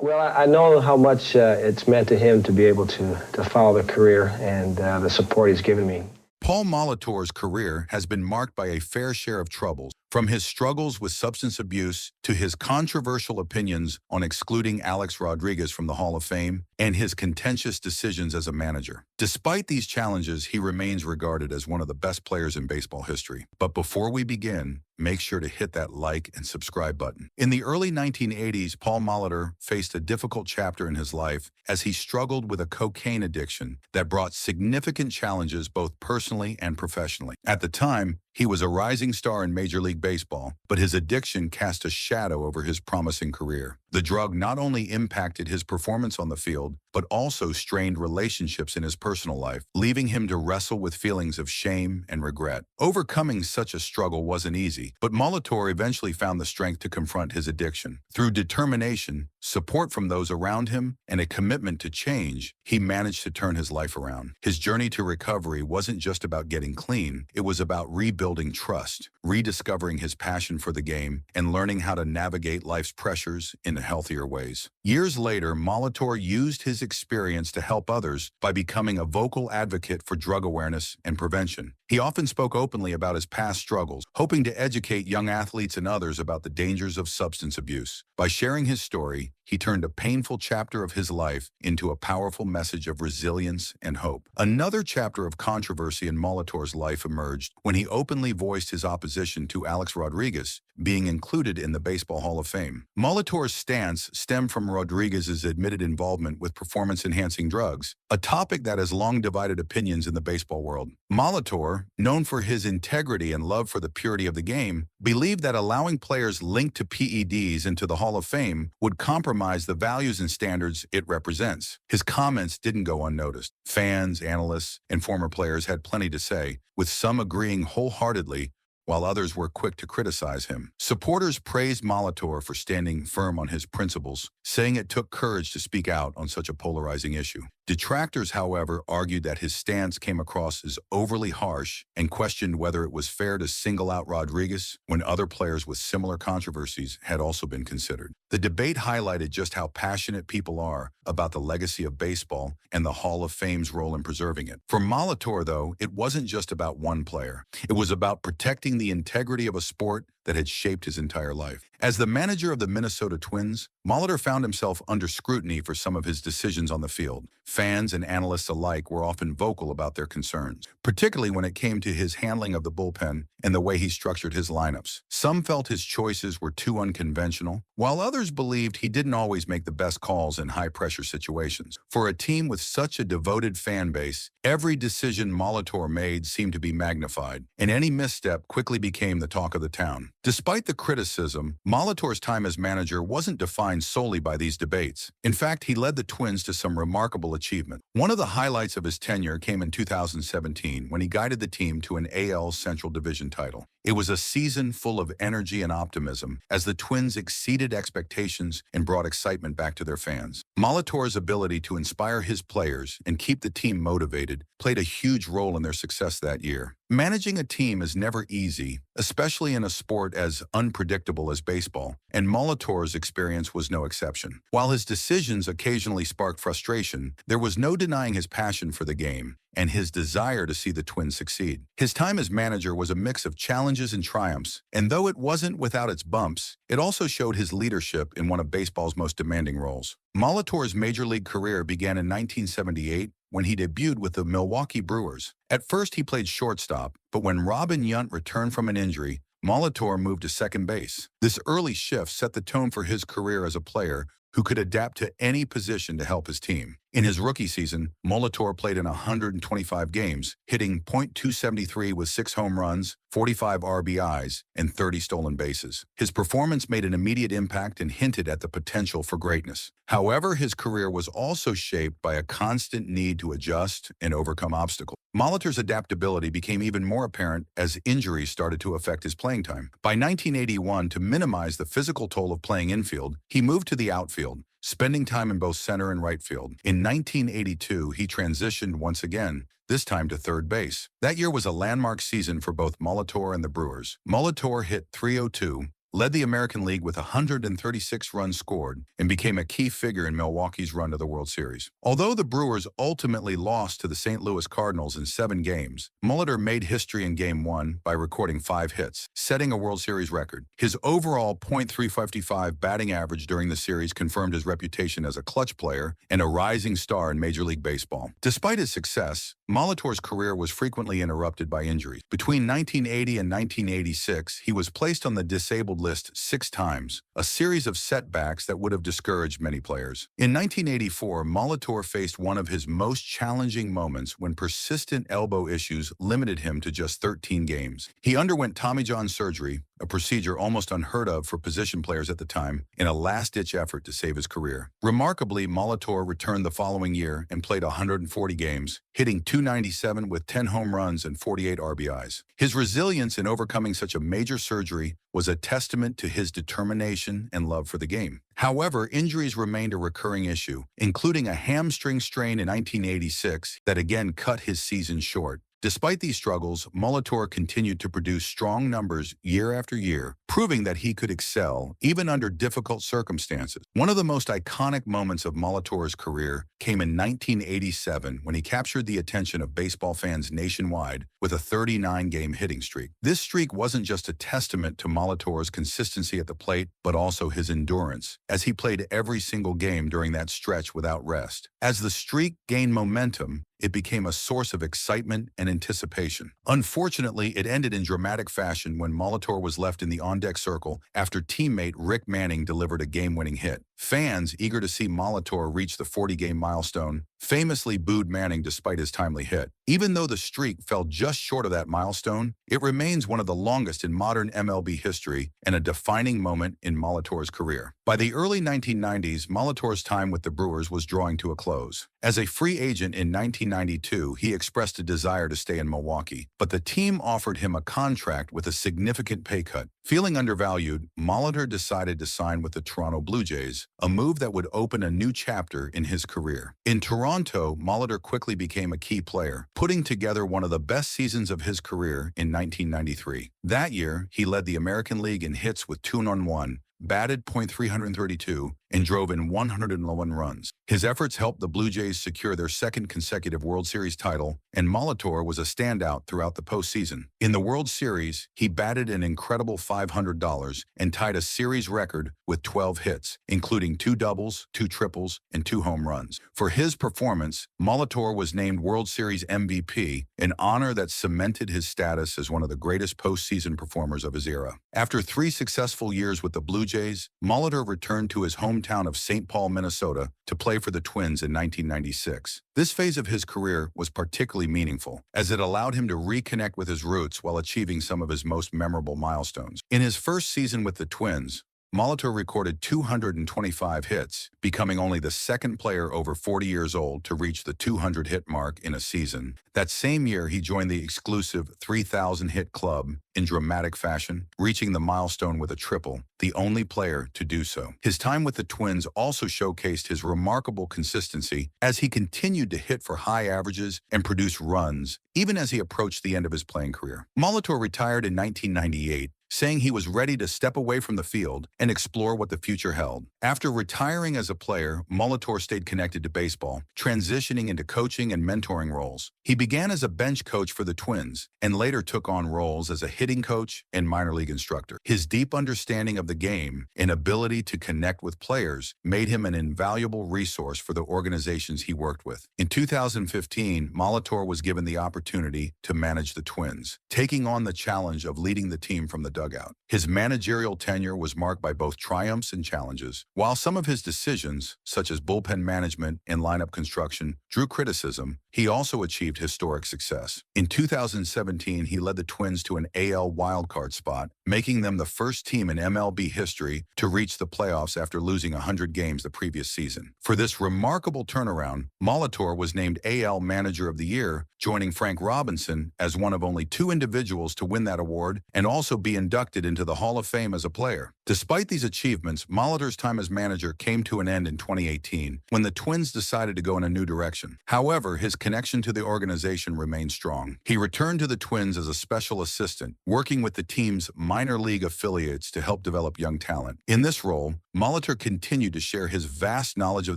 Well, I know how much it's meant to him to be able to follow the career and the support he's given me. Paul Molitor's career has been marked by a fair share of troubles, from his struggles with substance abuse to his controversial opinions on excluding Alex Rodriguez from the Hall of Fame and his contentious decisions as a manager. Despite these challenges, he remains regarded as one of the best players in baseball history. But before we begin, make sure to hit that like and subscribe button. In the early 1980s, Paul Molitor faced a difficult chapter in his life as he struggled with a cocaine addiction that brought significant challenges both personally and professionally. At the time, he was a rising star in Major League Baseball, but his addiction cast a shadow over his promising career. The drug not only impacted his performance on the field, but also strained relationships in his personal life, leaving him to wrestle with feelings of shame and regret. Overcoming such a struggle wasn't easy, but Molitor eventually found the strength to confront his addiction. Through determination, support from those around him, and a commitment to change, he managed to turn his life around. His journey to recovery wasn't just about getting clean, it was about rebuilding trust, rediscovering his passion for the game, and learning how to navigate life's pressures in healthier ways. Years later, Molitor used his experience to help others by becoming a vocal advocate for drug awareness and prevention. He often spoke openly about his past struggles, hoping to educate young athletes and others about the dangers of substance abuse. By sharing his story, he turned a painful chapter of his life into a powerful message of resilience and hope. Another chapter of controversy in Molitor's life emerged when he openly voiced his opposition to Alex Rodriguez being included in the Baseball Hall of Fame. Molitor's stance stemmed from Rodriguez's admitted involvement with performance-enhancing drugs, a topic that has long divided opinions in the baseball world. Molitor, known for his integrity and love for the purity of the game, believed that allowing players linked to PEDs into the Hall of Fame would compromise the values and standards it represents. His comments didn't go unnoticed. Fans, analysts, and former players had plenty to say, with some agreeing wholeheartedly, while others were quick to criticize him. Supporters praised Molitor for standing firm on his principles, saying it took courage to speak out on such a polarizing issue. Detractors, however, argued that his stance came across as overly harsh and questioned whether it was fair to single out Rodriguez when other players with similar controversies had also been considered. The debate highlighted just how passionate people are about the legacy of baseball and the Hall of Fame's role in preserving it. For Molitor, though, it wasn't just about one player. It was about protecting the integrity of a sport that had shaped his entire life. As the manager of the Minnesota Twins, Molitor found himself under scrutiny for some of his decisions on the field. Fans and analysts alike were often vocal about their concerns, particularly when it came to his handling of the bullpen and the way he structured his lineups. Some felt his choices were too unconventional, while others believed he didn't always make the best calls in high-pressure situations. For a team with such a devoted fan base, every decision Molitor made seemed to be magnified, and any misstep quickly became the talk of the town. Despite the criticism, Molitor's time as manager wasn't defined solely by these debates. In fact, he led the Twins to some remarkable achievement. One of the highlights of his tenure came in 2017 when he guided the team to an AL Central Division title. It was a season full of energy and optimism as the Twins exceeded expectations and brought excitement back to their fans. Molitor's ability to inspire his players and keep the team motivated played a huge role in their success that year. Managing a team is never easy, especially in a sport as unpredictable as baseball, and Molitor's experience was no exception. While his decisions occasionally sparked frustration, there was no denying his passion for the game and his desire to see the Twins succeed. His time as manager was a mix of challenges and triumphs, and though it wasn't without its bumps, it also showed his leadership in one of baseball's most demanding roles. Molitor's major league career began in 1978 when he debuted with the Milwaukee Brewers. At first, he played shortstop, but when Robin Yount returned from an injury, Molitor moved to second base. This early shift set the tone for his career as a player who could adapt to any position to help his team. In his rookie season, Molitor played in 125 games, hitting .273 with 6 home runs, 45 RBIs, and 30 stolen bases. His performance made an immediate impact and hinted at the potential for greatness. However, his career was also shaped by a constant need to adjust and overcome obstacles. Molitor's adaptability became even more apparent as injuries started to affect his playing time. By 1981, to minimize the physical toll of playing infield, he moved to the outfield, spending time in both center and right field. In 1982, he transitioned once again, this time to third base. That year was a landmark season for both Molitor and the Brewers. Molitor hit .302, led the American League with 136 runs scored, and became a key figure in Milwaukee's run to the World Series. Although the Brewers ultimately lost to the St. Louis Cardinals in 7 games, Molitor made history in Game 1 by recording 5 hits, setting a World Series record. His overall .355 batting average during the series confirmed his reputation as a clutch player and a rising star in Major League Baseball. Despite his success, Molitor's career was frequently interrupted by injuries. Between 1980 and 1986, he was placed on the disabled list 6 times, a series of setbacks that would have discouraged many players. In 1984, Molitor faced one of his most challenging moments when persistent elbow issues limited him to just 13 games. He underwent Tommy John surgery, a procedure almost unheard of for position players at the time, in a last-ditch effort to save his career. Remarkably, Molitor returned the following year and played 140 games, hitting .297 with 10 home runs and 48 RBIs. His resilience in overcoming such a major surgery was a testament to his determination and love for the game. However, injuries remained a recurring issue, including a hamstring strain in 1986 that again cut his season short. Despite these struggles, Molitor continued to produce strong numbers year after year, proving that he could excel even under difficult circumstances. One of the most iconic moments of Molitor's career came in 1987 when he captured the attention of baseball fans nationwide with a 39-game hitting streak. This streak wasn't just a testament to Molitor's consistency at the plate, but also his endurance, as he played every single game during that stretch without rest. As the streak gained momentum, it became a source of excitement and anticipation. Unfortunately, it ended in dramatic fashion when Molitor was left in the on-deck circle after teammate Rick Manning delivered a game-winning hit. Fans, eager to see Molitor reach the 40-game milestone, famously booed Manning despite his timely hit. Even though the streak fell just short of that milestone, it remains one of the longest in modern MLB history and a defining moment in Molitor's career. By the early 1990s, Molitor's time with the Brewers was drawing to a close. As a free agent in 1992, he expressed a desire to stay in Milwaukee, but the team offered him a contract with a significant pay cut. Feeling undervalued, Molitor decided to sign with the Toronto Blue Jays, a move that would open a new chapter in his career. In Toronto, Molitor quickly became a key player, putting together one of the best seasons of his career in 1993. That year, he led the American League in hits with 2-on-1, batted .332, and drove in 111 runs. His efforts helped the Blue Jays secure their 2nd consecutive World Series title, and Molitor was a standout throughout the postseason. In the World Series, he batted an incredible $500 and tied a series record with 12 hits, including 2 doubles, 2 triples, and 2 home runs. For his performance, Molitor was named World Series MVP, an honor that cemented his status as one of the greatest postseason performers of his era. After 3 successful years with the Blue Jays, Molitor returned to his hometown of St. Paul, Minnesota, to play for the Twins in 1996. This phase of his career was particularly meaningful, as it allowed him to reconnect with his roots while achieving some of his most memorable milestones. In his first season with the Twins, Molitor recorded 225 hits, becoming only the 2nd player over 40 years old to reach the 200-hit mark in a season. That same year, he joined the exclusive 3,000-hit club in dramatic fashion, reaching the milestone with a triple, the only player to do so. His time with the Twins also showcased his remarkable consistency as he continued to hit for high averages and produce runs, even as he approached the end of his playing career. Molitor retired in 1998, saying he was ready to step away from the field and explore what the future held. After retiring as a player, Molitor stayed connected to baseball, transitioning into coaching and mentoring roles. He began as a bench coach for the Twins and later took on roles as a hitting coach and minor league instructor. His deep understanding of the game and ability to connect with players made him an invaluable resource for the organizations he worked with. In 2015, Molitor was given the opportunity to manage the Twins, taking on the challenge of leading the team from the dugout. His managerial tenure was marked by both triumphs and challenges. While some of his decisions, such as bullpen management and lineup construction, drew criticism, he also achieved historic success. In 2017, he led the Twins to an AL wildcard spot, making them the first team in MLB history to reach the playoffs after losing 100 games the previous season. For this remarkable turnaround, Molitor was named AL Manager of the Year, joining Frank Robinson as one of only 2 individuals to win that award and also be inducted into the Hall of Fame as a player. Despite these achievements, Molitor's time as manager came to an end in 2018 when the Twins decided to go in a new direction. However, his connection to the organization remained strong. He returned to the Twins as a special assistant, working with the team's minor league affiliates to help develop young talent. In this role, Molitor continued to share his vast knowledge of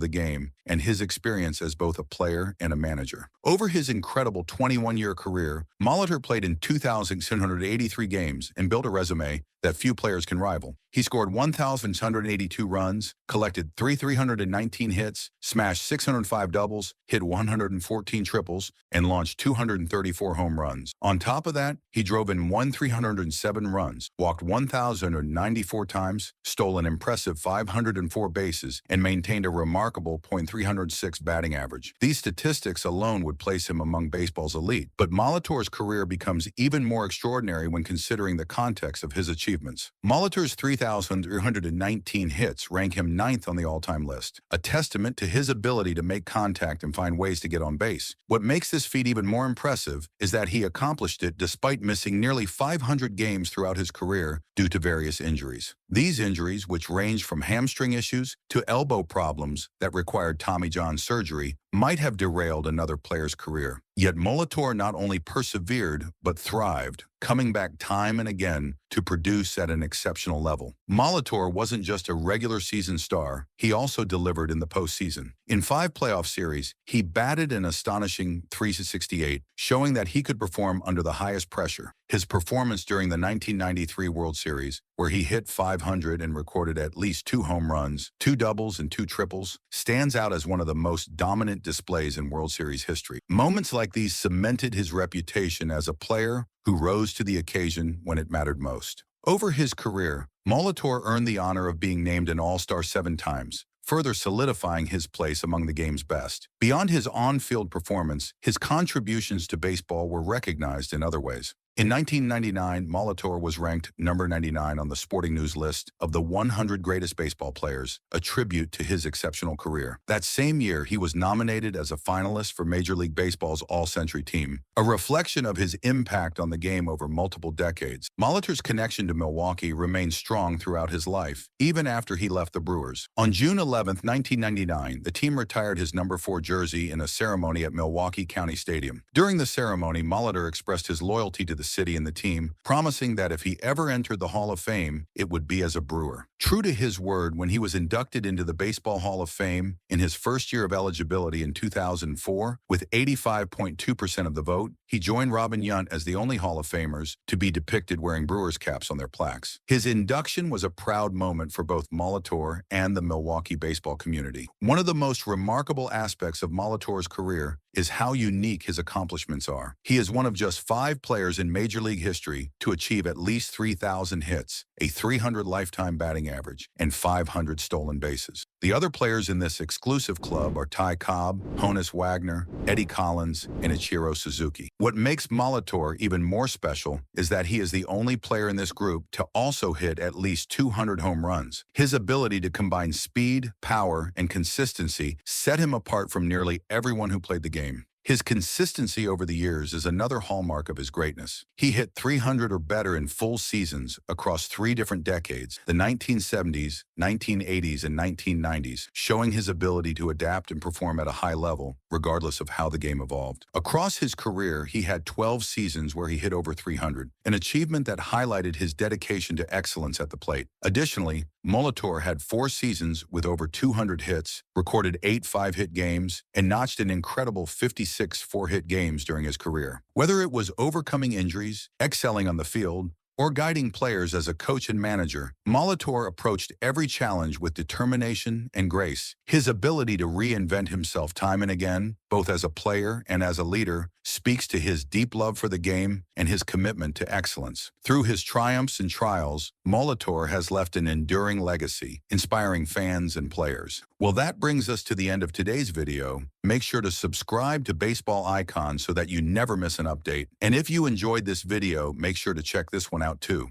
the game and his experience as both a player and a manager. Over his incredible 21-year career, Molitor played in 2,683 games and built a resume that few players can rival. He scored 1,682 runs, collected 319 hits, smashed 605 doubles, hit 114 triples, and launched 234 home runs. On top of that, he drove in 307 runs, walked 1,094 times, stole an impressive 504 bases, and maintained a remarkable .306 batting average. These statistics alone would place him among baseball's elite, but Molitor's career becomes even more extraordinary when considering the context of his achievements. Molitor's 3,319 hits rank him 9th on the all-time list, a testament to his ability to make contact and find ways to get on base. What makes this feat even more impressive is that he accomplished it despite missing nearly 500 games throughout his career due to various injuries. These injuries, which range from hamstring issues to elbow problems that required Tommy John surgery, might have derailed another player's career. Yet Molitor not only persevered, but thrived, coming back time and again to produce at an exceptional level. Molitor wasn't just a regular season star, he also delivered in the postseason. In 5 playoff series, he batted an astonishing .368, showing that he could perform under the highest pressure. His performance during the 1993 World Series, where he hit .500 and recorded at least 2 home runs, 2 doubles, and 2 triples, stands out as one of the most dominant displays in World Series history. Moments like these cemented his reputation as a player who rose to the occasion when it mattered most. Over his career, Molitor earned the honor of being named an All-Star 7 times, further solidifying his place among the game's best. Beyond his on-field performance, his contributions to baseball were recognized in other ways. In 1999, Molitor was ranked number 99 on the Sporting News list of the 100 greatest baseball players, a tribute to his exceptional career. That same year, he was nominated as a finalist for Major League Baseball's All-Century Team, a reflection of his impact on the game over multiple decades. Molitor's connection to Milwaukee remained strong throughout his life, even after he left the Brewers. On June 11, 1999, the team retired his number 4 jersey in a ceremony at Milwaukee County Stadium. During the ceremony, Molitor expressed his loyalty to the city and the team, promising that if he ever entered the Hall of Fame, it would be as a Brewer. True to his word, when he was inducted into the Baseball Hall of Fame in his first year of eligibility in 2004, with 85.2% of the vote, he joined Robin Yount as the only Hall of Famers to be depicted wearing Brewers caps on their plaques. His induction was a proud moment for both Molitor and the Milwaukee baseball community. One of the most remarkable aspects of Molitor's career is how unique his accomplishments are. He is one of just 5 players in Major League history to achieve at least 3,000 hits, a .300 lifetime batting average, and 500 stolen bases. The other players in this exclusive club are Ty Cobb, Honus Wagner, Eddie Collins, and Ichiro Suzuki. What makes Molitor even more special is that he is the only player in this group to also hit at least 200 home runs. His ability to combine speed, power, and consistency set him apart from nearly everyone who played the game. His consistency over the years is another hallmark of his greatness. He hit 300 or better in full seasons across 3 different decades, the 1970s, 1980s, and 1990s, showing his ability to adapt and perform at a high level, regardless of how the game evolved. Across his career, he had 12 seasons where he hit over 300, an achievement that highlighted his dedication to excellence at the plate. Additionally, Molitor had 4 seasons with over 200 hits, recorded 8 5-hit games, and notched an incredible 56 4-hit games during his career. Whether it was overcoming injuries, excelling on the field, or guiding players as a coach and manager, Molitor approached every challenge with determination and grace. His ability to reinvent himself time and again, both as a player and as a leader, speaks to his deep love for the game and his commitment to excellence. Through his triumphs and trials, Molitor has left an enduring legacy, inspiring fans and players. Well, that brings us to the end of today's video. Make sure to subscribe to Baseball Icon so that you never miss an update. And if you enjoyed this video, make sure to check this one out too.